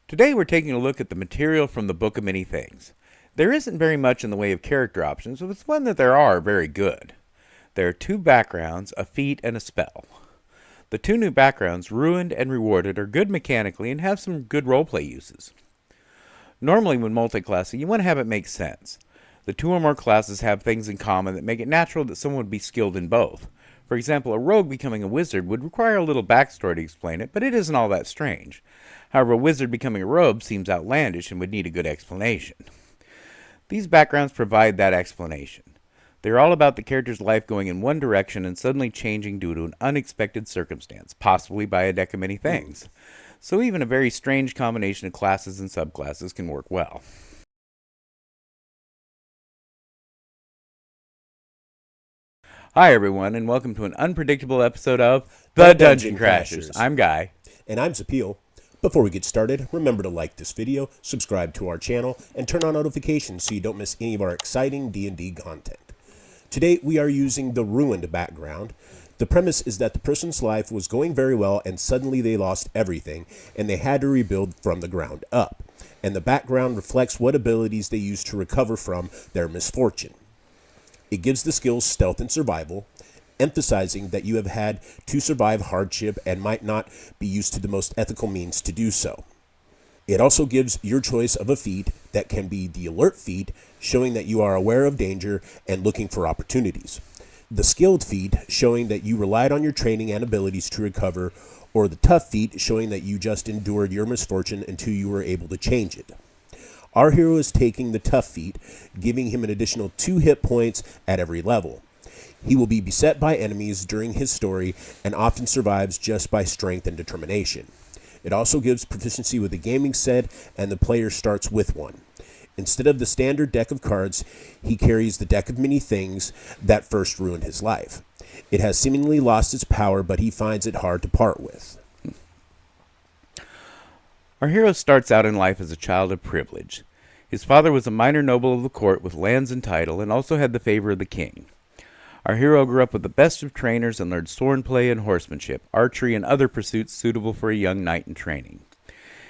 Today we're taking a look at the material from the Book of Many Things. There isn't very much in the way of character options, but it's one that there are very good. There are two backgrounds, a feat, and a spell. The two new backgrounds, Ruined and Rewarded, are good mechanically and have some good roleplay uses. Normally when multi-classing, you want to have it make sense. The two or more classes have things in common that make it natural that someone would be skilled in both. For example, a rogue becoming a wizard would require a little backstory to explain it, but it isn't all that strange. However, a wizard becoming a rogue seems outlandish and would need a good explanation. These backgrounds provide that explanation. They're all about the character's life going in one direction and suddenly changing due to an unexpected circumstance, possibly by a deck of many things. So even a very strange combination of classes and subclasses can work well. Hi everyone, and welcome to an unpredictable episode of The Dungeon Crashers. I'm Guy. And I'm Zapil. Before we get started, remember to like this video, subscribe to our channel, and turn on notifications so you don't miss any of our exciting D&D content. Today we are using the Ruined background. The premise is that the person's life was going very well and suddenly they lost everything and they had to rebuild from the ground up. And the background reflects what abilities they used to recover from their misfortune. It gives the skills Stealth and Survival, emphasizing that you have had to survive hardship and might not be used to the most ethical means to do so. It also gives your choice of a feat that can be the Alert feat, showing that you are aware of danger and looking for opportunities. The Skilled feat, showing that you relied on your training and abilities to recover, or the Tough feat, showing that you just endured your misfortune until you were able to change it. Our hero is taking the Tough feat, giving him an additional 2 hit points at every level. He will be beset by enemies during his story and often survives just by strength and determination. It also gives proficiency with a gaming set, and the player starts with one. Instead of the standard deck of cards, he carries the deck of many things that first ruined his life. It has seemingly lost its power, but he finds it hard to part with. Our hero starts out in life as a child of privilege. His father was a minor noble of the court with lands and title, and also had the favor of the king. Our hero grew up with the best of trainers and learned swordplay and horsemanship, archery, and other pursuits suitable for a young knight in training.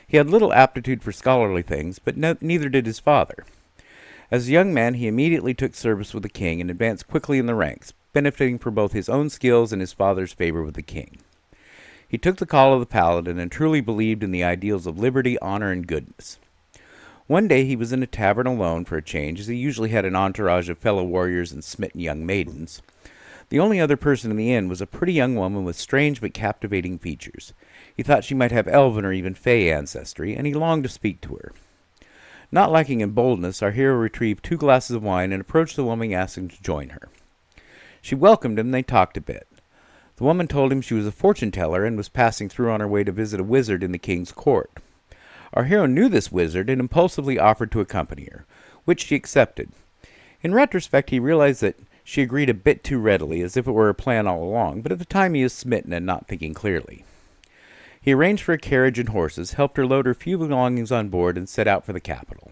He had little aptitude for scholarly things, but neither did his father. As a young man, he immediately took service with the king and advanced quickly in the ranks, benefiting from both his own skills and his father's favor with the king. He took the call of the paladin and truly believed in the ideals of liberty, honor, and goodness. One day he was in a tavern alone for a change, as he usually had an entourage of fellow warriors and smitten young maidens. The only other person in the inn was a pretty young woman with strange but captivating features. He thought she might have elven or even fey ancestry, and he longed to speak to her. Not lacking in boldness, our hero retrieved 2 glasses of wine and approached the woman asking to join her. She welcomed him and they talked a bit. The woman told him she was a fortune-teller and was passing through on her way to visit a wizard in the king's court. Our hero knew this wizard and impulsively offered to accompany her, which she accepted. In retrospect, he realized that she agreed a bit too readily, as if it were a plan all along, but at the time he was smitten and not thinking clearly. He arranged for a carriage and horses, helped her load her few belongings on board, and set out for the capital.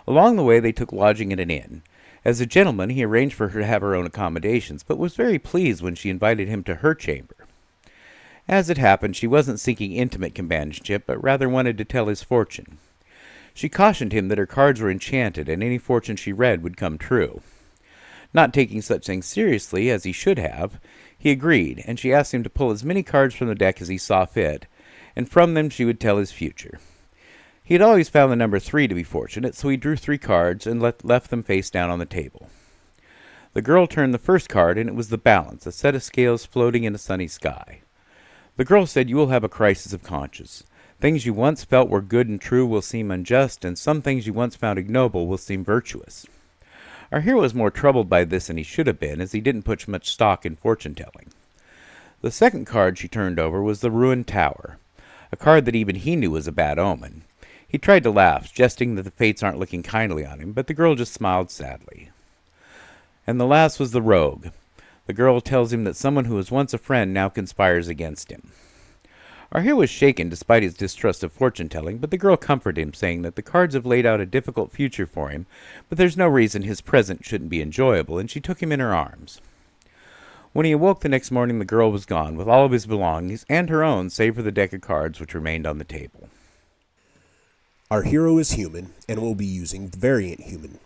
Along the way they took lodging at an inn. As a gentleman, he arranged for her to have her own accommodations, but was very pleased when she invited him to her chamber. As it happened, she wasn't seeking intimate companionship, but rather wanted to tell his fortune. She cautioned him that her cards were enchanted, and any fortune she read would come true. Not taking such things seriously, as he should have, he agreed, and she asked him to pull as many cards from the deck as he saw fit, and from them she would tell his future. He had always found the number 3 to be fortunate, so he drew 3 cards and left them face down on the table. The girl turned the first card, and it was the balance, a set of scales floating in a sunny sky. The girl said, "You will have a crisis of conscience. Things you once felt were good and true will seem unjust, and some things you once found ignoble will seem virtuous." Our hero was more troubled by this than he should have been, as he didn't put much stock in fortune-telling. The second card she turned over was the Ruined Tower, a card that even he knew was a bad omen. He tried to laugh, jesting that the fates aren't looking kindly on him, but the girl just smiled sadly. And the last was the Rogue. The girl tells him that someone who was once a friend now conspires against him. Our hero was shaken despite his distrust of fortune-telling, but the girl comforted him, saying that the cards have laid out a difficult future for him, but there's no reason his present shouldn't be enjoyable, and she took him in her arms. When he awoke the next morning, the girl was gone, with all of his belongings, and her own, save for the deck of cards which remained on the table. Our hero is human and will be using Variant Human.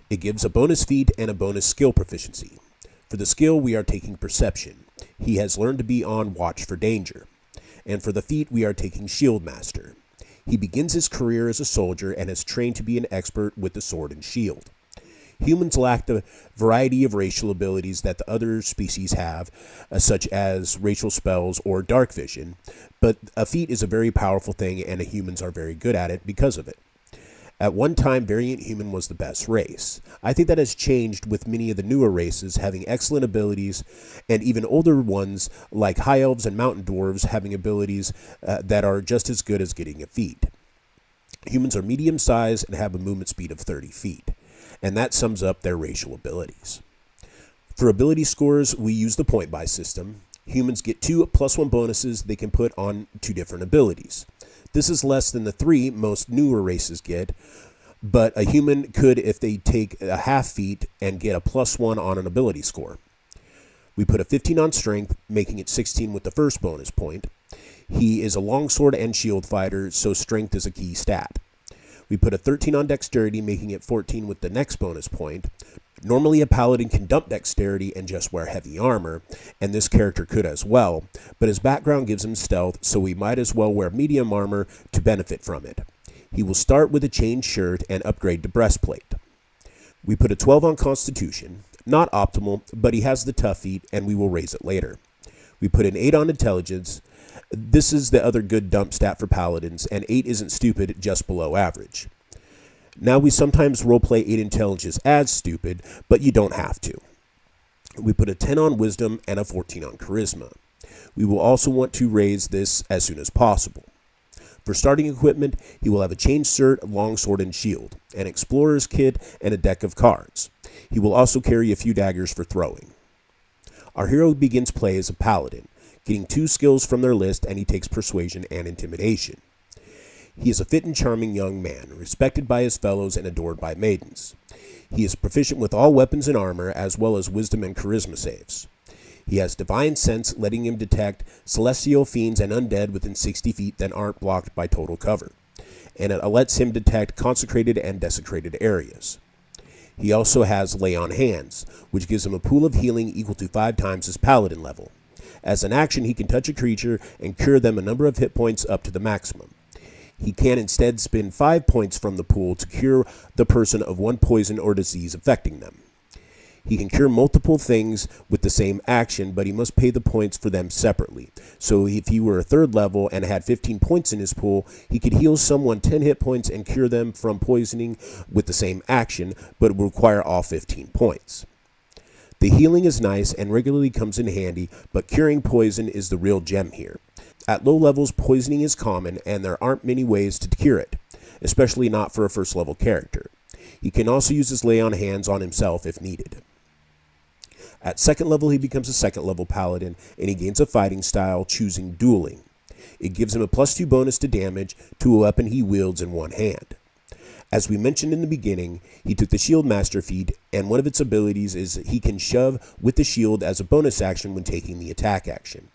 It gives a bonus feat and a bonus skill proficiency. For the skill, we are taking Perception. He has learned to be on watch for danger. And for the feat, we are taking Shield Master. He begins his career as a soldier and has trained to be an expert with the sword and shield. Humans lack the variety of racial abilities that the other species have, such as racial spells or dark vision, but a feat is a very powerful thing and humans are very good at it because of it. At one time, Variant Human was the best race. I think that has changed with many of the newer races having excellent abilities, and even older ones like High Elves and Mountain Dwarves having abilities that are just as good as getting a feat. Humans are medium sized and have a movement speed of 30 feet, and that sums up their racial abilities. For ability scores, we use the point buy system. Humans get 2 +1 bonuses they can put on 2 different abilities. This is less than the 3 most newer races get, but a human could if they take a half feat and get a +1 on an ability score. We put a 15 on strength, making it 16 with the first bonus point. He is a longsword and shield fighter, so strength is a key stat. We put a 13 on dexterity, making it 14 with the next bonus point. Normally a paladin can dump dexterity and just wear heavy armor, and this character could as well, but his background gives him stealth, so we might as well wear medium armor to benefit from it. He will start with a chain shirt and upgrade to breastplate. We put a 12 on constitution, not optimal, but he has the tough feat and we will raise it later. We put an 8 on intelligence. This is the other good dump stat for paladins, and 8 isn't stupid, just below average. Now we sometimes roleplay 8 intelligence as stupid, but you don't have to. We put a 10 on wisdom and a 14 on charisma. We will also want to raise this as soon as possible. For starting equipment, he will have a chain shirt, longsword, and shield, an explorer's kit, and a deck of cards. He will also carry a few daggers for throwing. Our hero begins play as a paladin, getting 2 skills from their list, and he takes persuasion and intimidation. He is a fit and charming young man, respected by his fellows and adored by maidens. He is proficient with all weapons and armor, as well as wisdom and charisma saves. He has divine sense, letting him detect celestial fiends and undead within 60 feet that aren't blocked by total cover, and it lets him detect consecrated and desecrated areas. He also has Lay on Hands, which gives him a pool of healing equal to 5 times his paladin level. As an action, he can touch a creature and cure them a number of hit points up to the maximum. He can instead spend 5 points from the pool to cure the person of 1 poison or disease affecting them. He can cure multiple things with the same action, but he must pay the points for them separately. So if he were a 3rd level and had 15 points in his pool, he could heal someone 10 hit points and cure them from poisoning with the same action, but it would require all 15 points. The healing is nice and regularly comes in handy, but curing poison is the real gem here. At low levels, poisoning is common, and there aren't many ways to cure it, especially not for a 1st level character. He can also use his Lay on Hands on himself if needed. At 2nd level, he becomes a 2nd level paladin, and he gains a fighting style, choosing dueling. It gives him a +2 bonus to damage to a weapon he wields in one hand. As we mentioned in the beginning, he took the Shield Master feat, and one of its abilities is he can shove with the shield as a bonus action when taking the attack action.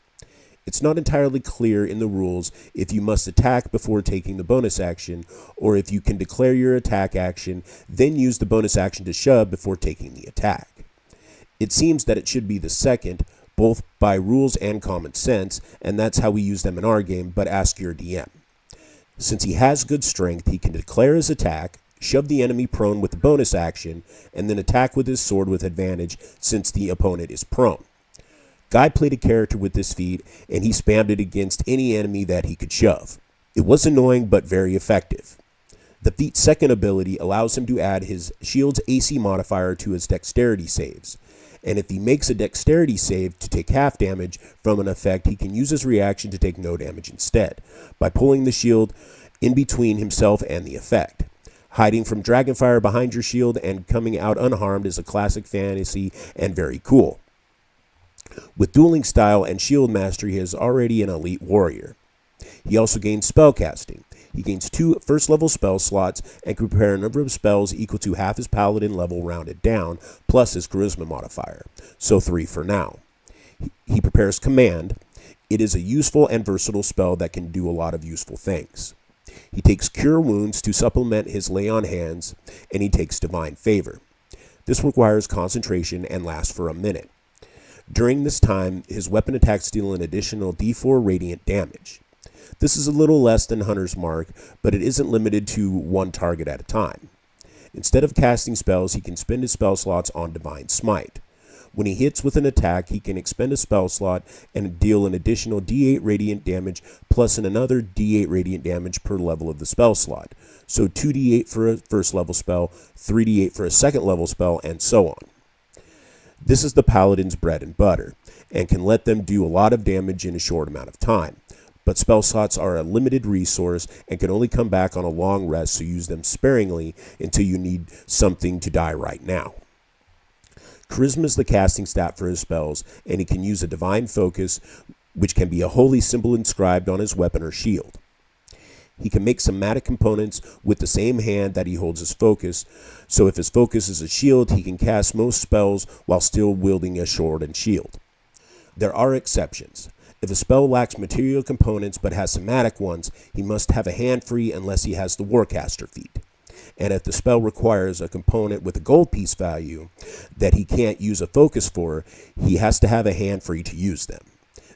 It's not entirely clear in the rules if you must attack before taking the bonus action, or if you can declare your attack action, then use the bonus action to shove before taking the attack. It seems that it should be the second, both by rules and common sense, and that's how we use them in our game, but ask your DM. Since he has good strength, he can declare his attack, shove the enemy prone with the bonus action, and then attack with his sword with advantage since the opponent is prone. Guy played a character with this feat, and he spammed it against any enemy that he could shove. It was annoying, but very effective. The feat's second ability allows him to add his shield's AC modifier to his dexterity saves, and if he makes a dexterity save to take half damage from an effect, he can use his reaction to take no damage instead, by pulling the shield in between himself and the effect. Hiding from dragonfire behind your shield and coming out unharmed is a classic fantasy and very cool. With dueling style and shield mastery, he is already an elite warrior. He also gains spellcasting. He gains 2 first-level spell slots and can prepare a number of spells equal to half his paladin level rounded down, plus his charisma modifier, so 3 for now. He prepares Command. It is a useful and versatile spell that can do a lot of useful things. He takes Cure Wounds to supplement his Lay on Hands, and he takes Divine Favor. This requires concentration and lasts for a minute. During this time, his weapon attacks deal an additional D4 radiant damage. This is a little less than Hunter's Mark, but it isn't limited to one target at a time. Instead of casting spells, he can spend his spell slots on Divine Smite. When he hits with an attack, he can expend a spell slot and deal an additional D8 radiant damage plus another D8 radiant damage per level of the spell slot. So 2d8 for a first level spell, 3d8 for a second level spell, and so on. This is the Paladin's bread and butter, and can let them do a lot of damage in a short amount of time. But spell slots are a limited resource and can only come back on a long rest, so use them sparingly until you need something to die right now. Charisma is the casting stat for his spells, and he can use a Divine Focus, which can be a holy symbol inscribed on his weapon or shield. He can make somatic components with the same hand that he holds his focus, so if his focus is a shield, he can cast most spells while still wielding a sword and shield. There are exceptions. If a spell lacks material components but has somatic ones, he must have a hand free unless he has the Warcaster feat. And if the spell requires a component with a gold piece value that he can't use a focus for, he has to have a hand free to use them.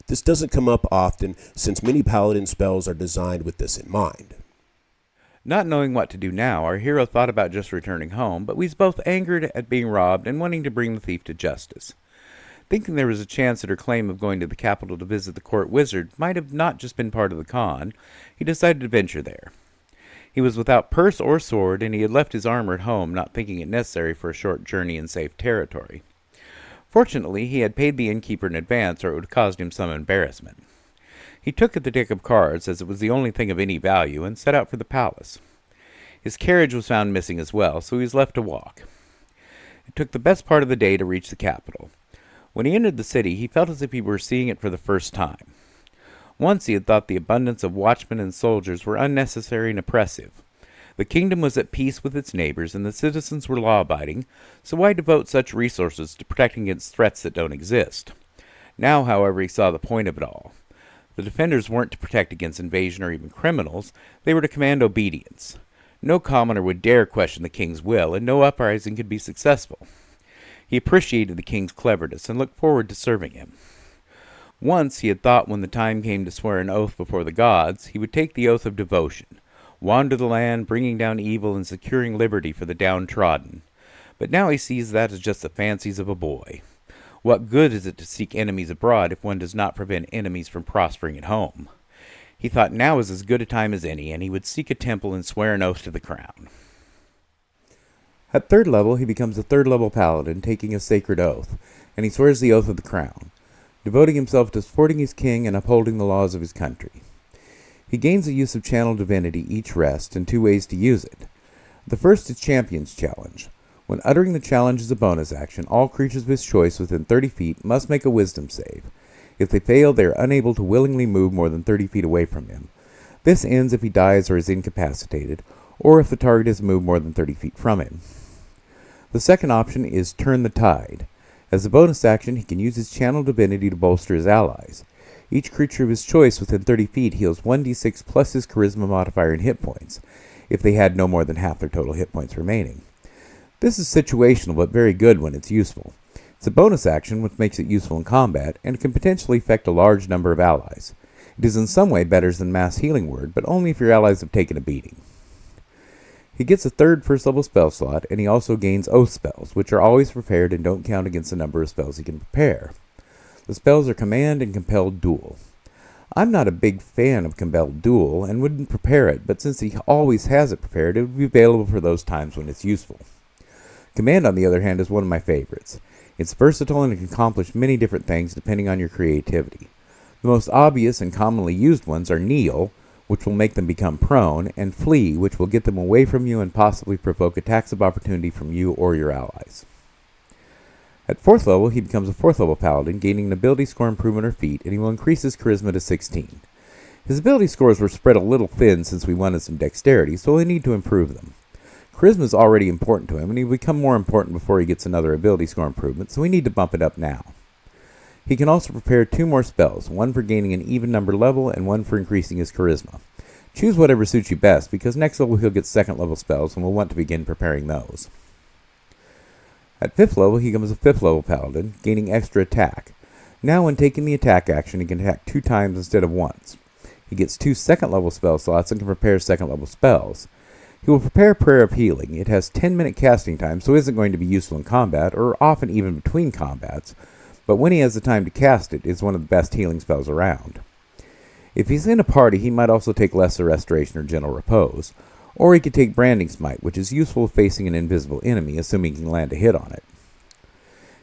This doesn't come up often, since many Paladin spells are designed with this in mind. Not knowing what to do now, our hero thought about just returning home, but was both angered at being robbed and wanting to bring the thief to justice. Thinking there was a chance that her claim of going to the capital to visit the court wizard might have not just been part of the con, he decided to venture there. He was without purse or sword, and he had left his armor at home, not thinking it necessary for a short journey in safe territory. Fortunately, he had paid the innkeeper in advance, or it would have caused him some embarrassment. He took the deck of cards, as it was the only thing of any value, and set out for the palace. His carriage was found missing as well, so he was left to walk. It took the best part of the day to reach the capital. When he entered the city, he felt as if he were seeing it for the first time. Once he had thought the abundance of watchmen and soldiers were unnecessary and oppressive. The kingdom was at peace with its neighbors, and the citizens were law-abiding, so why devote such resources to protecting against threats that don't exist? Now, however, he saw the point of it all. The defenders weren't to protect against invasion or even criminals, they were to command obedience. No commoner would dare question the king's will, and no uprising could be successful. He appreciated the king's cleverness and looked forward to serving him. Once he had thought when the time came to swear an oath before the gods, he would take the oath of devotion, wander the land, bringing down evil and securing liberty for the downtrodden. But now he sees that as just the fancies of a boy. What good is it to seek enemies abroad if one does not prevent enemies from prospering at home? He thought now was as good a time as any, and he would seek a temple and swear an oath to the crown. At third level, he becomes a third-level paladin, taking a sacred oath, and he swears the oath of the crown, devoting himself to supporting his king and upholding the laws of his country. He gains the use of Channel Divinity each rest, and 2 ways to use it. The first is Champion's Challenge. When uttering the challenge as a bonus action, all creatures of his choice within 30 feet must make a wisdom save. If they fail, they are unable to willingly move more than 30 feet away from him. This ends if he dies or is incapacitated, or if the target is moved more than 30 feet from him. The second option is Turn the Tide. As a bonus action, he can use his Channel Divinity to bolster his allies. Each creature of his choice within 30 feet heals 1d6 plus his charisma modifier in hit points, if they had no more than half their total hit points remaining. This is situational, but very good when it's useful. It's a bonus action, which makes it useful in combat, and can potentially affect a large number of allies. It is in some way better than Mass Healing Word, but only if your allies have taken a beating. He gets a third first-level spell slot, and he also gains Oath spells, which are always prepared and don't count against the number of spells he can prepare. The spells are Command and Compelled Duel. I'm not a big fan of Compelled Duel, and wouldn't prepare it, but since he always has it prepared, it would be available for those times when it's useful. Command, on the other hand, is one of my favorites. It's versatile and it can accomplish many different things depending on your creativity. The most obvious and commonly used ones are Kneel, which will make them become prone, and Flee, which will get them away from you and possibly provoke attacks of opportunity from you or your allies. At 4th level, he becomes a 4th level paladin, gaining an ability score improvement or feat, and he will increase his charisma to 16. His ability scores were spread a little thin since we wanted some dexterity, so we need to improve them. Charisma is already important to him, and he will become more important before he gets another ability score improvement, so we need to bump it up now. He can also prepare 2 more spells, one for gaining an even number level and one for increasing his charisma. Choose whatever suits you best, because next level he'll get second level spells and will want to begin preparing those. At 5th level he becomes a 5th level paladin, gaining extra attack. Now when taking the attack action he can attack 2 times instead of once. He gets 2 second level spell slots and can prepare second level spells. He will prepare Prayer of Healing. It has 10-minute casting time, so isn't going to be useful in combat, or often even between combats, but when he has the time to cast it, it's one of the best healing spells around. If he's in a party, he might also take Lesser Restoration or Gentle Repose, or he could take Branding Smite, which is useful facing an invisible enemy, assuming he can land a hit on it.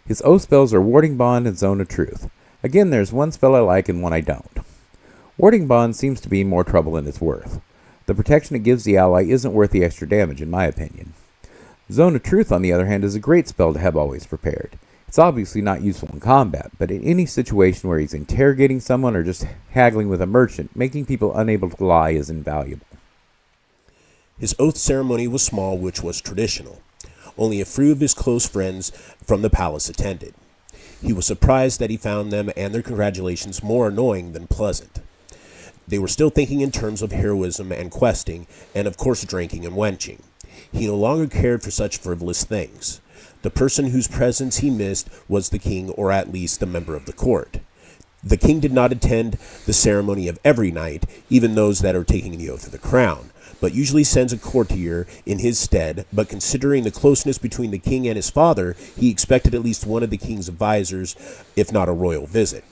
His oath spells are Warding Bond and Zone of Truth. Again, there's one spell I like and one I don't. Warding Bond seems to be more trouble than it's worth. The protection it gives the ally isn't worth the extra damage, in my opinion. Zone of Truth, on the other hand, is a great spell to have always prepared. It's obviously not useful in combat, but in any situation where he's interrogating someone or just haggling with a merchant, making people unable to lie is invaluable. His oath ceremony was small, which was traditional. Only a few of his close friends from the palace attended. He was surprised that he found them and their congratulations more annoying than pleasant. They were still thinking in terms of heroism and questing, and of course drinking and wenching. He no longer cared for such frivolous things. The person whose presence he missed was the king, or at least a member of the court. The king did not attend the ceremony of every knight, even those that are taking the oath of the crown, but usually sends a courtier in his stead. But considering the closeness between the king and his father, he expected at least one of the king's advisors, if not a royal visit.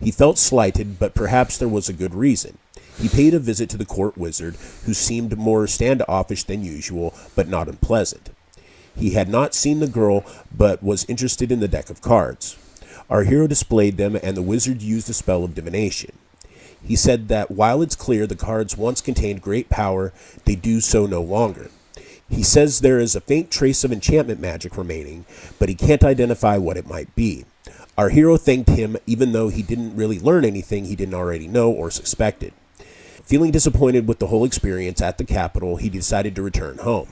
He felt slighted, but perhaps there was a good reason. He paid a visit to the court wizard, who seemed more standoffish than usual, but not unpleasant. He had not seen the girl, but was interested in the deck of cards. Our hero displayed them, and the wizard used a spell of divination. He said that while it's clear the cards once contained great power, they do so no longer. He says there is a faint trace of enchantment magic remaining, but he can't identify what it might be. Our hero thanked him, even though he didn't really learn anything he didn't already know or suspected. Feeling disappointed with the whole experience at the capital, he decided to return home.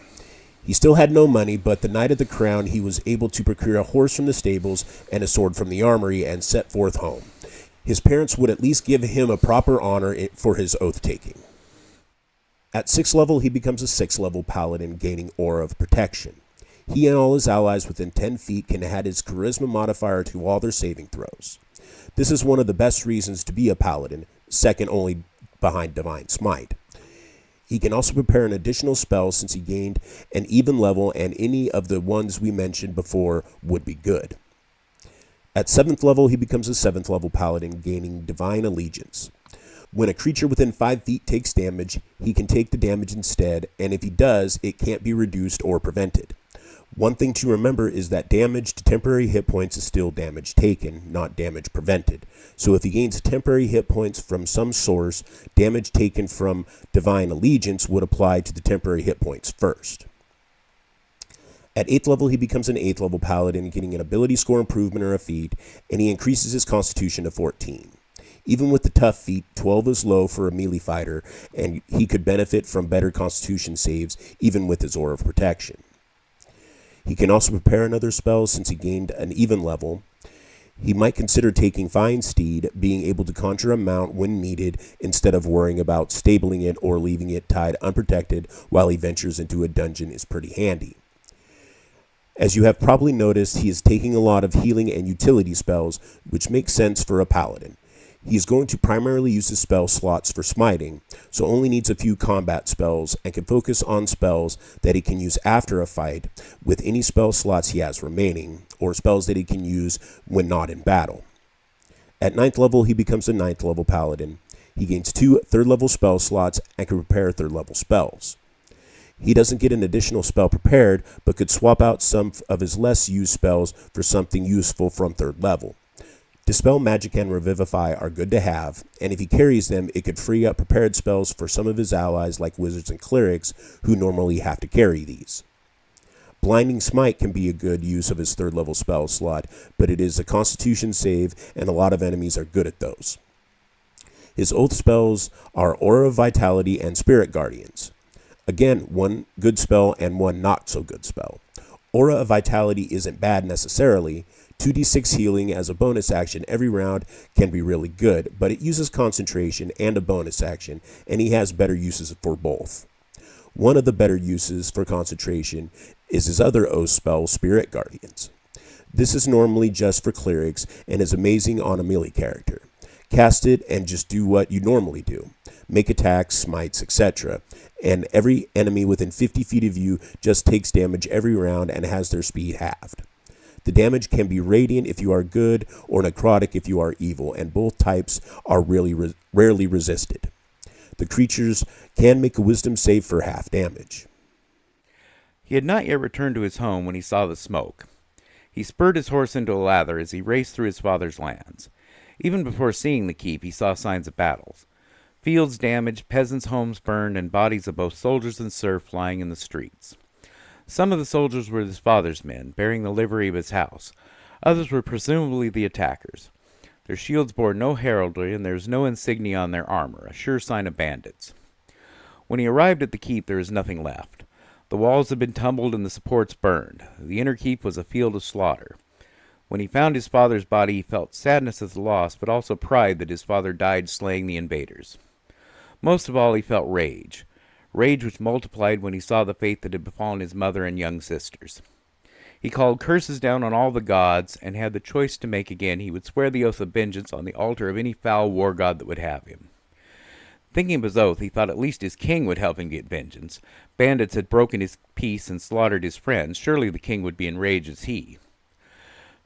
He still had no money, but the night of the crown he was able to procure a horse from the stables and a sword from the armory and set forth home. His parents would at least give him a proper honor for his oath-taking. At 6th level, he becomes a 6th level paladin, gaining Aura of Protection. He and all his allies within 10 feet can add his charisma modifier to all their saving throws. This is one of the best reasons to be a paladin, second only behind Divine Smite. He can also prepare an additional spell since he gained an even level, and any of the ones we mentioned before would be good. At 7th level, he becomes a 7th level paladin, gaining Divine Allegiance. When a creature within 5 feet takes damage, he can take the damage instead, and if he does, it can't be reduced or prevented. One thing to remember is that damage to temporary hit points is still damage taken, not damage prevented. So if he gains temporary hit points from some source, damage taken from Divine Allegiance would apply to the temporary hit points first. At 8th level, he becomes an 8th level paladin, getting an ability score improvement or a feat, and he increases his constitution to 14. Even with the tough feat, 12 is low for a melee fighter, and he could benefit from better constitution saves, even with his Aura of Protection. He can also prepare another spell since he gained an even level. He might consider taking Fiend Steed, being able to conjure a mount when needed instead of worrying about stabling it or leaving it tied unprotected while he ventures into a dungeon is pretty handy. As you have probably noticed, he is taking a lot of healing and utility spells, which makes sense for a paladin. He is going to primarily use his spell slots for smiting, so only needs a few combat spells and can focus on spells that he can use after a fight with any spell slots he has remaining, or spells that he can use when not in battle. At 9th level, he becomes a 9th level paladin. He gains 2 3rd level spell slots and can prepare 3rd level spells. He doesn't get an additional spell prepared, but could swap out some of his less used spells for something useful from 3rd level. Dispel Magic and Revivify are good to have, and if he carries them, it could free up prepared spells for some of his allies like wizards and clerics who normally have to carry these. Blinding Smite can be a good use of his 3rd level spell slot, but it is a constitution save and a lot of enemies are good at those. His oath spells are Aura of Vitality and Spirit Guardians. Again, one good spell and one not so good spell. Aura of Vitality isn't bad necessarily. 2d6 healing as a bonus action every round can be really good, but it uses concentration and a bonus action, and he has better uses for both. One of the better uses for concentration is his other oath spell, Spirit Guardians. This is normally just for clerics and is amazing on a melee character. Cast it and just do what you normally do. Make attacks, smites, etc. And every enemy within 50 feet of you just takes damage every round and has their speed halved. The damage can be radiant if you are good or necrotic if you are evil, and both types are rarely resisted. The creatures can make a wisdom save for half damage. He had not yet returned to his home when he saw the smoke. He spurred his horse into a lather as he raced through his father's lands. Even before seeing the keep, he saw signs of battles. Fields damaged, peasants' homes burned, and bodies of both soldiers and serf lying in the streets. Some of the soldiers were his father's men, bearing the livery of his house. Others were presumably the attackers. Their shields bore no heraldry, and there was no insignia on their armor, a sure sign of bandits. When he arrived at the keep, there was nothing left. The walls had been tumbled and the supports burned. The inner keep was a field of slaughter. When he found his father's body, he felt sadness at the loss, but also pride that his father died slaying the invaders. Most of all, he felt rage which multiplied when he saw the fate that had befallen his mother and young sisters. He called curses down on all the gods, and had the choice to make again, he would swear the oath of vengeance on the altar of any foul war god that would have him. Thinking of his oath, he thought at least his king would help him get vengeance. Bandits had broken his peace and slaughtered his friends. Surely the king would be enraged as he.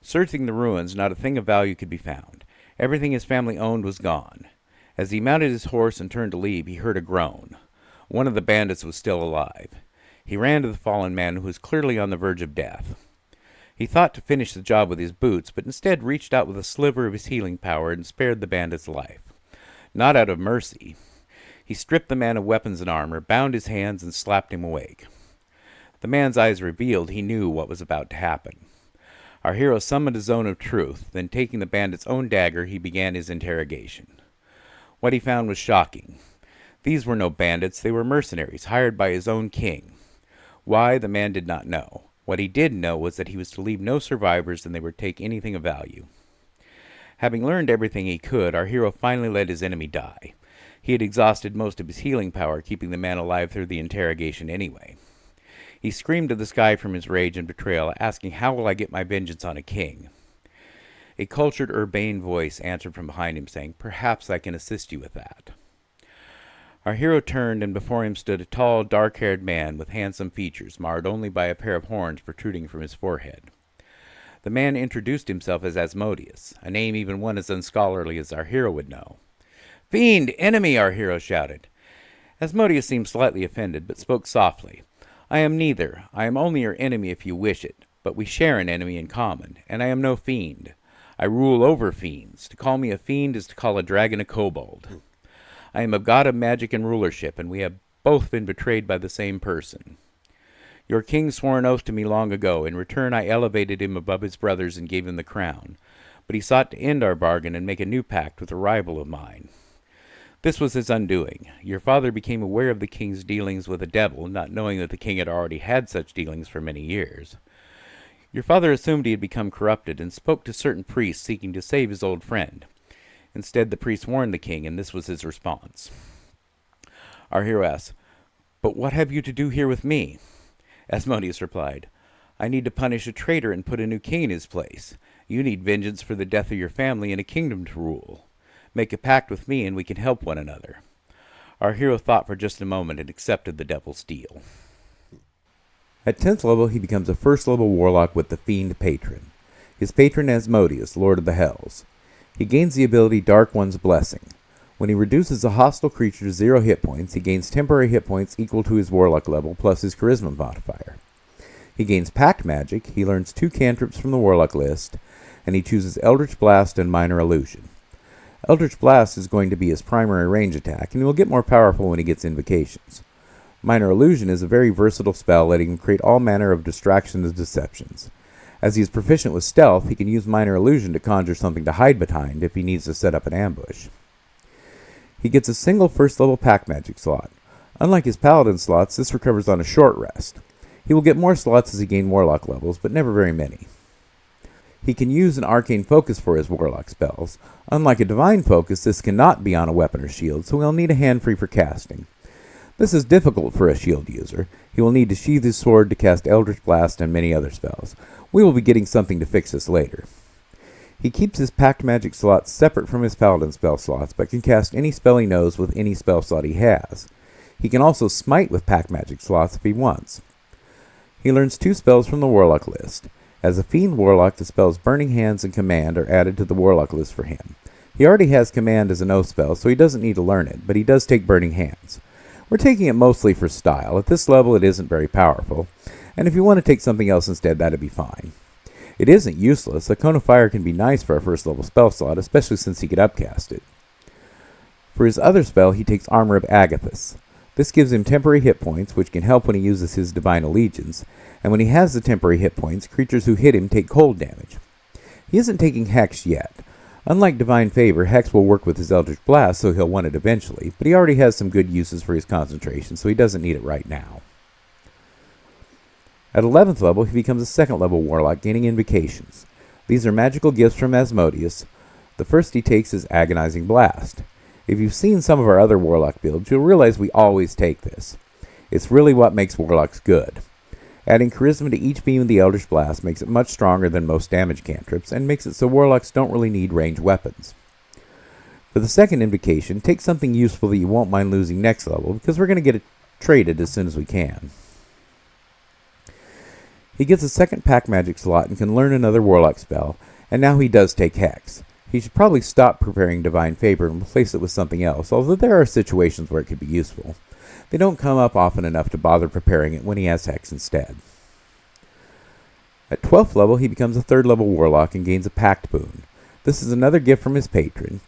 Searching the ruins, not a thing of value could be found. Everything his family owned was gone. As he mounted his horse and turned to leave, he heard a groan. One of the bandits was still alive. He ran to the fallen man, who was clearly on the verge of death. He thought to finish the job with his boots, but instead reached out with a sliver of his healing power and spared the bandit's life. Not out of mercy. He stripped the man of weapons and armor, bound his hands, and slapped him awake. The man's eyes revealed he knew what was about to happen. Our hero summoned a zone of truth, then taking the bandit's own dagger, he began his interrogation. What he found was shocking. These were no bandits, they were mercenaries, hired by his own king. Why, the man did not know. What he did know was that he was to leave no survivors, and they would take anything of value. Having learned everything he could, our hero finally let his enemy die. He had exhausted most of his healing power, keeping the man alive through the interrogation anyway. He screamed to the sky from his rage and betrayal, asking, "How will I get my vengeance on a king?" A cultured, urbane voice answered from behind him, saying, "Perhaps I can assist you with that." Our hero turned, and before him stood a tall, dark-haired man with handsome features, marred only by a pair of horns protruding from his forehead. The man introduced himself as Asmodeus, a name even one as unscholarly as our hero would know. "Fiend! Enemy!" our hero shouted. Asmodeus seemed slightly offended, but spoke softly. "I am neither. I am only your enemy if you wish it, but we share an enemy in common, and I am no fiend. I rule over fiends. To call me a fiend is to call a dragon a kobold. I am a god of magic and rulership, and we have both been betrayed by the same person. Your king swore an oath to me long ago. In return I elevated him above his brothers and gave him the crown. But he sought to end our bargain and make a new pact with a rival of mine. This was his undoing. Your father became aware of the king's dealings with the devil, not knowing that the king had already had such dealings for many years. Your father assumed he had become corrupted and spoke to certain priests seeking to save his old friend. Instead, the priest warned the king, and this was his response. Our hero asked, "But what have you to do here with me?" Asmodeus replied, "I need to punish a traitor and put a new king in his place. You need vengeance for the death of your family and a kingdom to rule. Make a pact with me, and we can help one another." Our hero thought for just a moment and accepted the devil's deal. At 10th level, he becomes a first-level warlock with the Fiend patron. His patron Asmodeus, Lord of the Hells. He gains the ability Dark One's Blessing. When he reduces a hostile creature to 0 hit points, he gains temporary hit points equal to his warlock level plus his charisma modifier. He gains Pact Magic, he learns 2 cantrips from the warlock list, and he chooses Eldritch Blast and Minor Illusion. Eldritch Blast is going to be his primary range attack, and he will get more powerful when he gets invocations. Minor Illusion is a very versatile spell, letting him create all manner of distractions and deceptions. As he is proficient with stealth, he can use Minor Illusion to conjure something to hide behind if he needs to set up an ambush. He gets a single first-level Pact Magic slot. Unlike his Paladin slots, this recovers on a short rest. He will get more slots as he gains Warlock levels, but never very many. He can use an arcane focus for his warlock spells. Unlike a divine focus, this cannot be on a weapon or shield, so he'll need a hand free for casting. This is difficult for a shield user. He will need to sheath his sword to cast Eldritch Blast and many other spells. We will be getting something to fix this later. He keeps his packed magic slots separate from his paladin spell slots, but can cast any spell he knows with any spell slot he has. He can also smite with packed magic slots if he wants. He learns 2 spells from the warlock list. As a Fiend warlock, the spells Burning Hands and Command are added to the warlock list for him. He already has Command as an oath spell, so he doesn't need to learn it, but he does take Burning Hands. We're taking it mostly for style. At this level, it isn't very powerful, and if you want to take something else instead, that'd be fine. It isn't useless. A Cone of Fire can be nice for a first level spell slot, especially since he could upcast it. For his other spell, he takes Armor of Agathis. This gives him temporary hit points, which can help when he uses his Divine Allegiance, and when he has the temporary hit points, creatures who hit him take cold damage. He isn't taking Hex yet. Unlike Divine Favor, Hex will work with his Eldritch Blast, so he'll want it eventually, but he already has some good uses for his concentration, so he doesn't need it right now. At 11th level, he becomes a 2nd level warlock, gaining Invocations. These are magical gifts from Asmodeus. The first he takes is Agonizing Blast. If you've seen some of our other warlock builds, you'll realize we always take this. It's really what makes warlocks good. Adding charisma to each beam of the Eldritch Blast makes it much stronger than most damage cantrips, and makes it so warlocks don't really need ranged weapons. For the second invocation, take something useful that you won't mind losing next level, because we're going to get it traded as soon as we can. He gets a second pack magic slot and can learn another warlock spell, and now he does take Hex. He should probably stop preparing Divine Favor and replace it with something else, although there are situations where it could be useful. They don't come up often enough to bother preparing it when he has Hex instead. At 12th level, he becomes a 3rd level warlock and gains a Pact Boon. This is another gift from his patron.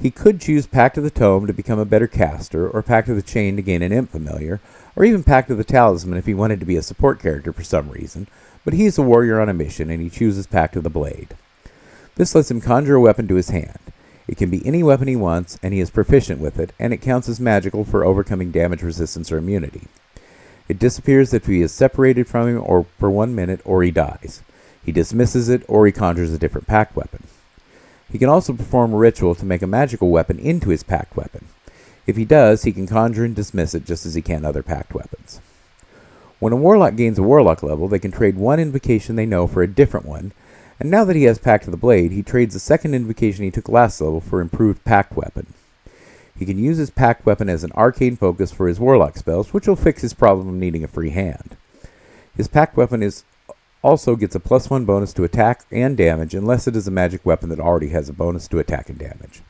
He could choose Pact of the Tome to become a better caster, or Pact of the Chain to gain an Imp Familiar, or even Pact of the Talisman if he wanted to be a support character for some reason, but he's a warrior on a mission and he chooses Pact of the Blade. This lets him conjure a weapon to his hand. It can be any weapon he wants, and he is proficient with it, and it counts as magical for overcoming damage resistance or immunity. It disappears if he is separated from him or for 1 minute, or he dies. He dismisses it, or he conjures a different pact weapon. He can also perform a ritual to make a magical weapon into his pact weapon. If he does, he can conjure and dismiss it just as he can other pact weapons. When a warlock gains a warlock level, they can trade one invocation they know for a different one, and now that he has Pact of the Blade, he trades the second invocation he took last level for improved pact weapon. He can use his pact weapon as an arcane focus for his warlock spells, which will fix his problem of needing a free hand. His pact weapon also gets a +1 bonus to attack and damage unless it is a magic weapon that already has a bonus to attack and damage.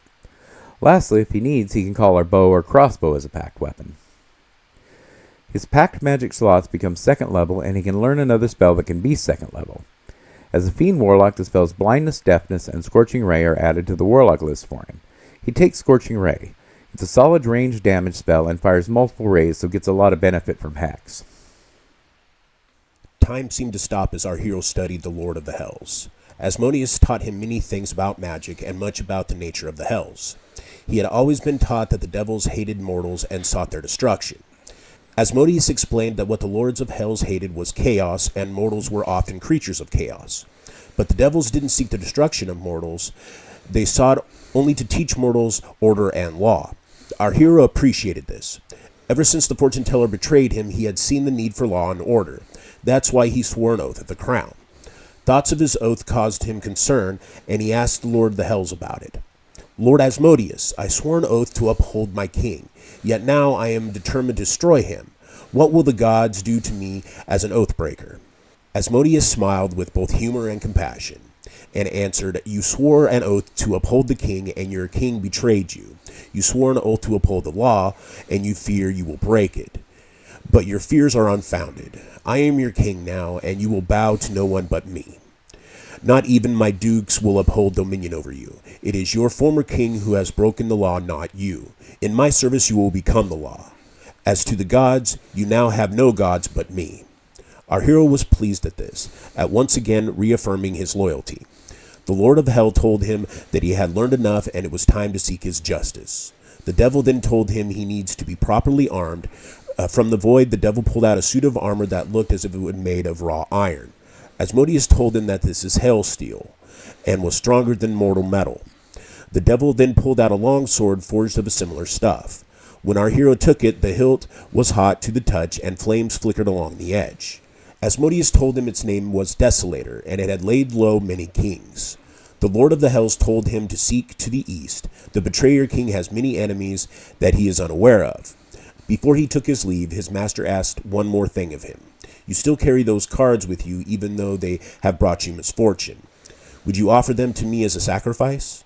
Lastly, if he needs, he can call our bow or crossbow as a pact weapon. His pact magic slots become 2nd level, and he can learn another spell that can be 2nd level. As a Fiend warlock, the spells Blindness, Deafness, and Scorching Ray are added to the warlock list for him. He takes Scorching Ray. It's a solid range damage spell and fires multiple rays, so gets a lot of benefit from Hex. Time seemed to stop as our hero studied the Lord of the Hells. Asmodeus taught him many things about magic and much about the nature of the Hells. He had always been taught that the devils hated mortals and sought their destruction. Asmodeus explained that what the lords of Hells hated was chaos, and mortals were often creatures of chaos. But the devils didn't seek the destruction of mortals. They sought only to teach mortals order and law. Our hero appreciated this. Ever since the fortune teller betrayed him, he had seen the need for law and order. That's why he swore an oath at the crown. Thoughts of his oath caused him concern, and he asked the Lord of the Hells about it. Lord Asmodeus, I swore an oath to uphold my king, yet now I am determined to destroy him. What will the gods do to me as an oath-breaker? Asmodeus smiled with both humor and compassion, and answered, You swore an oath to uphold the king, and your king betrayed you. You swore an oath to uphold the law, and you fear you will break it. But your fears are unfounded. I am your king now, and you will bow to no one but me. Not even my dukes will uphold dominion over you. It is your former king who has broken the law, not you. In my service you will become the law. As to the gods, you now have no gods but me. Our hero was pleased at this, at once again reaffirming his loyalty. The Lord of Hell told him that he had learned enough and it was time to seek his justice. The devil then told him he needs to be properly armed. From the void, the devil pulled out a suit of armor that looked as if it was made of raw iron. Asmodeus told him that this is hell steel. and was stronger than mortal metal. The devil then pulled out a long sword forged of a similar stuff. When our hero took it, the hilt was hot to the touch, and flames flickered along the edge. Asmodeus told him its name was Desolator, and it had laid low many kings. The Lord of the Hells told him to seek to the east. The betrayer king has many enemies that he is unaware of. Before he took his leave, his master asked one more thing of him. You still carry those cards with you, even though they have brought you misfortune. Would you offer them to me as a sacrifice?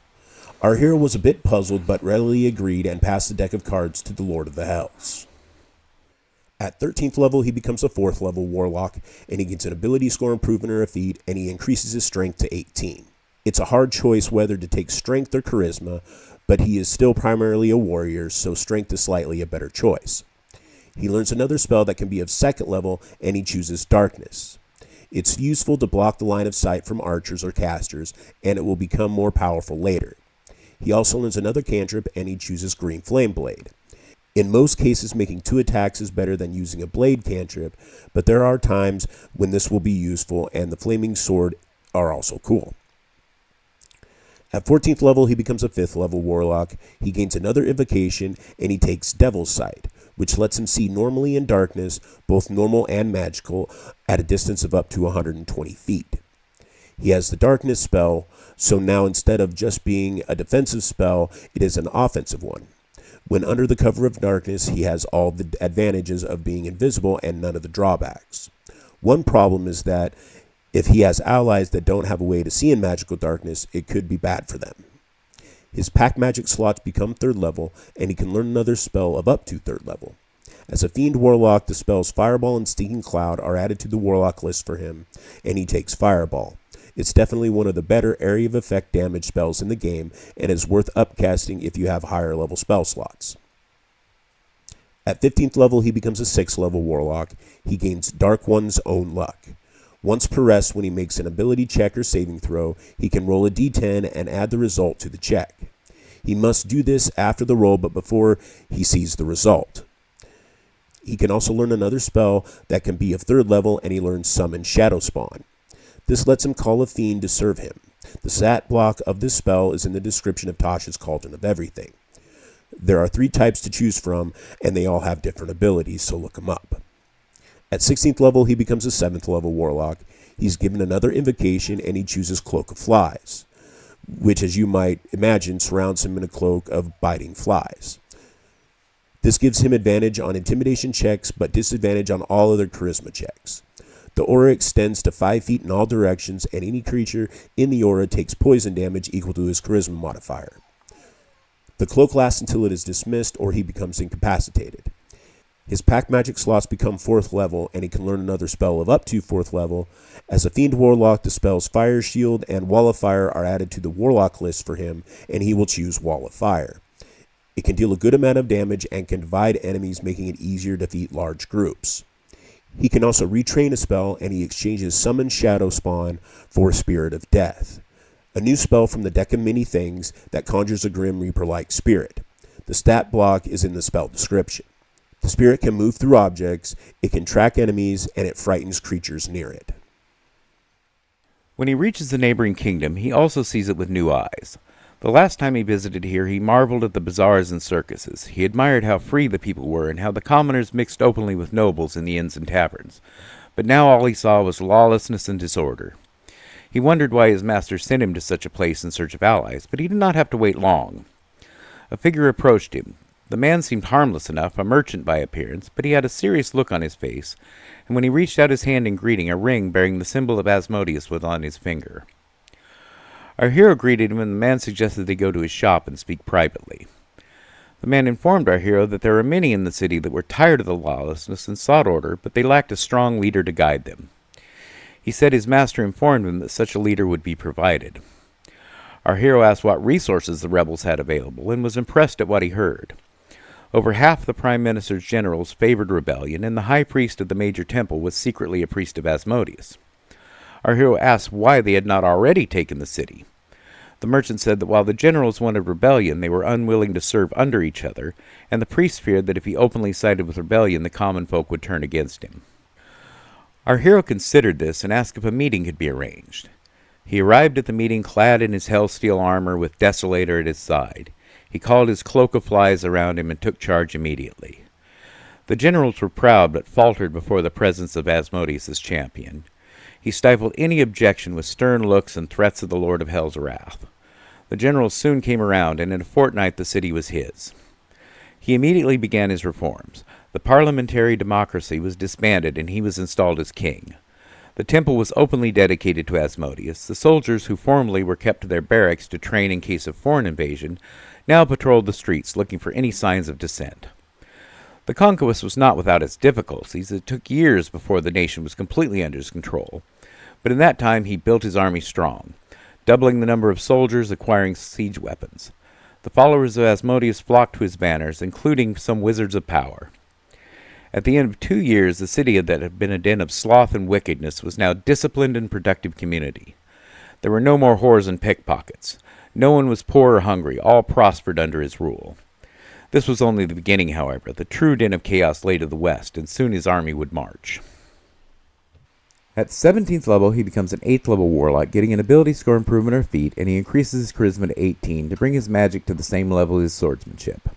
Our hero was a bit puzzled, but readily agreed and passed the deck of cards to the Lord of the Hells. At 13th level, he becomes a 4th level warlock, and he gets an ability score improvement or a feat, and he increases his strength to 18. It's a hard choice whether to take strength or charisma, but he is still primarily a warrior, so strength is slightly a better choice. He learns another spell that can be of 2nd level, and he chooses darkness. It's useful to block the line of sight from archers or casters, and it will become more powerful later. He also learns another cantrip, and he chooses Green Flame Blade. In most cases, making 2 attacks is better than using a blade cantrip, but there are times when this will be useful, and the Flaming Sword are also cool. At 14th level, he becomes a 5th level warlock. He gains another invocation, and he takes Devil's Sight, which lets him see normally in darkness, both normal and magical, at a distance of up to 120 feet. He has the darkness spell, so now instead of just being a defensive spell, it is an offensive one. When under the cover of darkness, he has all the advantages of being invisible and none of the drawbacks. One problem is that if he has allies that don't have a way to see in magical darkness, it could be bad for them. His pack magic slots become 3rd level, and he can learn another spell of up to 3rd level. As a Fiend Warlock, the spells Fireball and Stinking Cloud are added to the Warlock list for him, and he takes Fireball. It's definitely one of the better area of effect damage spells in the game, and is worth upcasting if you have higher level spell slots. At 15th level, he becomes a 6th level Warlock. He gains Dark One's Own Luck. Once per rest, when he makes an ability check or saving throw, he can roll a d10 and add the result to the check. He must do this after the roll, but before he sees the result. He can also learn another spell that can be of 3rd level, and he learns Summon Shadow Spawn. This lets him call a fiend to serve him. The stat block of this spell is in the description of Tasha's Cauldron of Everything. There are 3 types to choose from, and they all have different abilities, so look them up. At 16th level, he becomes a 7th level warlock. He's given another invocation, and he chooses Cloak of Flies, which, as you might imagine, surrounds him in a cloak of biting flies. This gives him advantage on intimidation checks, but disadvantage on all other charisma checks. The aura extends to 5 feet in all directions, and any creature in the aura takes poison damage equal to his charisma modifier. The cloak lasts until it is dismissed or he becomes incapacitated. His pack magic slots become 4th level, and he can learn another spell of up to 4th level. As a Fiend Warlock, the spells Fire Shield and Wall of Fire are added to the Warlock list for him, and he will choose Wall of Fire. It can deal a good amount of damage and can divide enemies, making it easier to defeat large groups. He can also retrain a spell, and he exchanges Summon Shadow Spawn for Spirit of Death, a new spell from the deck of many things that conjures a Grim Reaper-like spirit. The stat block is in the spell description. The spirit can move through objects, it can track enemies, and it frightens creatures near it. When he reaches the neighboring kingdom, he also sees it with new eyes. The last time he visited here, he marveled at the bazaars and circuses. He admired how free the people were and how the commoners mixed openly with nobles in the inns and taverns. But now all he saw was lawlessness and disorder. He wondered why his master sent him to such a place in search of allies, but he did not have to wait long. A figure approached him. The man seemed harmless enough, a merchant by appearance, but he had a serious look on his face, and when he reached out his hand in greeting, a ring bearing the symbol of Asmodeus was on his finger. Our hero greeted him, and the man suggested they go to his shop and speak privately. The man informed our hero that there were many in the city that were tired of the lawlessness and sought order, but they lacked a strong leader to guide them. He said his master informed him that such a leader would be provided. Our hero asked what resources the rebels had available, and was impressed at what he heard. Over half the Prime Minister's generals favored rebellion, and the high priest of the major temple was secretly a priest of Asmodeus. Our hero asked why they had not already taken the city. The merchant said that while the generals wanted rebellion, they were unwilling to serve under each other, and the priest feared that if he openly sided with rebellion, the common folk would turn against him. Our hero considered this and asked if a meeting could be arranged. He arrived at the meeting clad in his hellsteel armor with Desolator at his side. He called his cloak of flies around him and took charge immediately. The generals were proud but faltered before the presence of Asmodeus as champion. He stifled any objection with stern looks and threats of the Lord of Hell's wrath. The generals soon came around, and in a fortnight the city was his. He immediately began his reforms. The parliamentary democracy was disbanded, and he was installed as king. The temple was openly dedicated to Asmodeus. The soldiers who formerly were kept to their barracks to train in case of foreign invasion now patrolled the streets looking for any signs of dissent. The conquest was not without its difficulties. It took years before the nation was completely under his control. But in that time he built his army strong, doubling the number of soldiers, acquiring siege weapons. The followers of Asmodeus flocked to his banners, including some wizards of power. At the end of 2 years, the city that had been a den of sloth and wickedness was now a disciplined and productive community. There were no more whores and pickpockets. No one was poor or hungry. All prospered under his rule. This was only the beginning, however. The true den of chaos lay to the west, and soon his army would march. At 17th level, he becomes an 8th level warlock, getting an ability score improvement or feat, and he increases his charisma to 18 to bring his magic to the same level as his swordsmanship.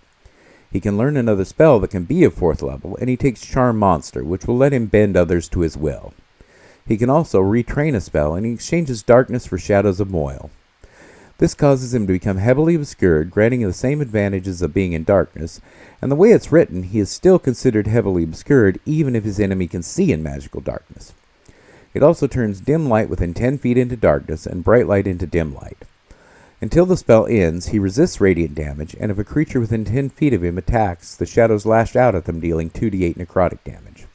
He can learn another spell that can be of 4th level, and he takes Charm Monster, which will let him bend others to his will. He can also retrain a spell, and he exchanges Darkness for Shadows of Moil. This causes him to become heavily obscured, granting him the same advantages of being in darkness, and the way it's written, he is still considered heavily obscured even if his enemy can see in magical darkness. It also turns dim light within 10 feet into darkness and bright light into dim light. Until the spell ends, he resists radiant damage, and if a creature within 10 feet of him attacks, the shadows lash out at them, dealing 2d8 necrotic damage.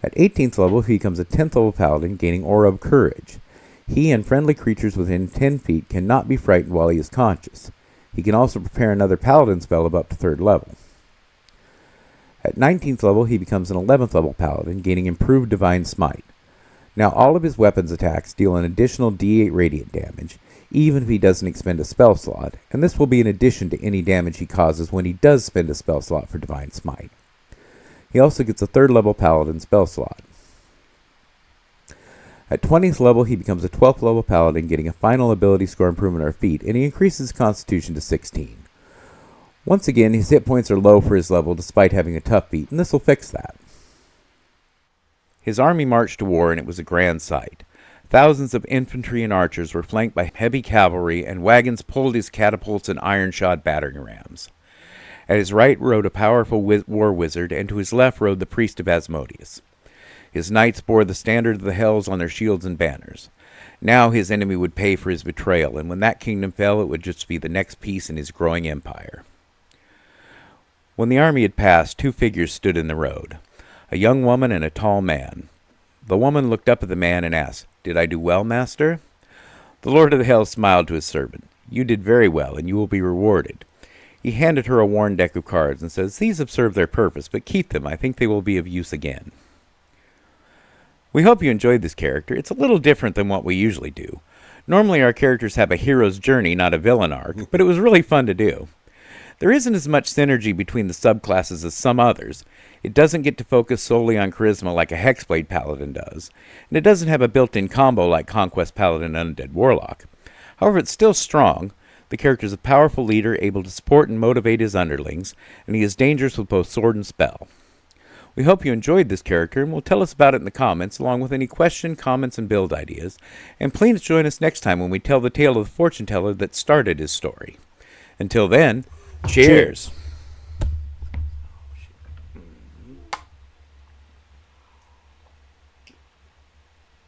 At 18th level, he becomes a 10th level paladin, gaining Aura of Courage. He and friendly creatures within 10 feet cannot be frightened while he is conscious. He can also prepare another paladin spell of up to 3rd level. At 19th level, he becomes an 11th level paladin, gaining improved Divine Smite. Now all of his weapons attacks deal an additional d8 radiant damage, even if he doesn't expend a spell slot, and this will be in addition to any damage he causes when he does spend a spell slot for Divine Smite. He also gets a 3rd level paladin spell slot. At 20th level, he becomes a 12th level paladin, getting a final ability score improvement or feat, and he increases his constitution to 16. Once again, his hit points are low for his level despite having a tough feat, and this will fix that. His army marched to war, and it was a grand sight. Thousands of infantry and archers were flanked by heavy cavalry, and wagons pulled his catapults and iron-shod battering rams. At his right rode a powerful war wizard, and to his left rode the priest of Asmodeus. His knights bore the standard of the Hells on their shields and banners. Now his enemy would pay for his betrayal, and when that kingdom fell, it would just be the next piece in his growing empire. When the army had passed, 2 figures stood in the road, a young woman and a tall man. The woman looked up at the man and asked, "Did I do well, master?" The Lord of the Hells smiled to his servant. "You did very well, and you will be rewarded." He handed her a worn deck of cards and says, "These have served their purpose, but keep them. I think they will be of use again." We hope you enjoyed this character. It's a little different than what we usually do. Normally our characters have a hero's journey, not a villain arc, but it was really fun to do. There isn't as much synergy between the subclasses as some others. It doesn't get to focus solely on charisma like a Hexblade Paladin does, and it doesn't have a built-in combo like Conquest Paladin and Undead Warlock. However, it's still strong. The character is a powerful leader, able to support and motivate his underlings, and he is dangerous with both sword and spell. We hope you enjoyed this character, and will tell us about it in the comments, along with any question, comments, and build ideas. And please join us next time when we tell the tale of the fortune teller that started his story. Until then, cheers!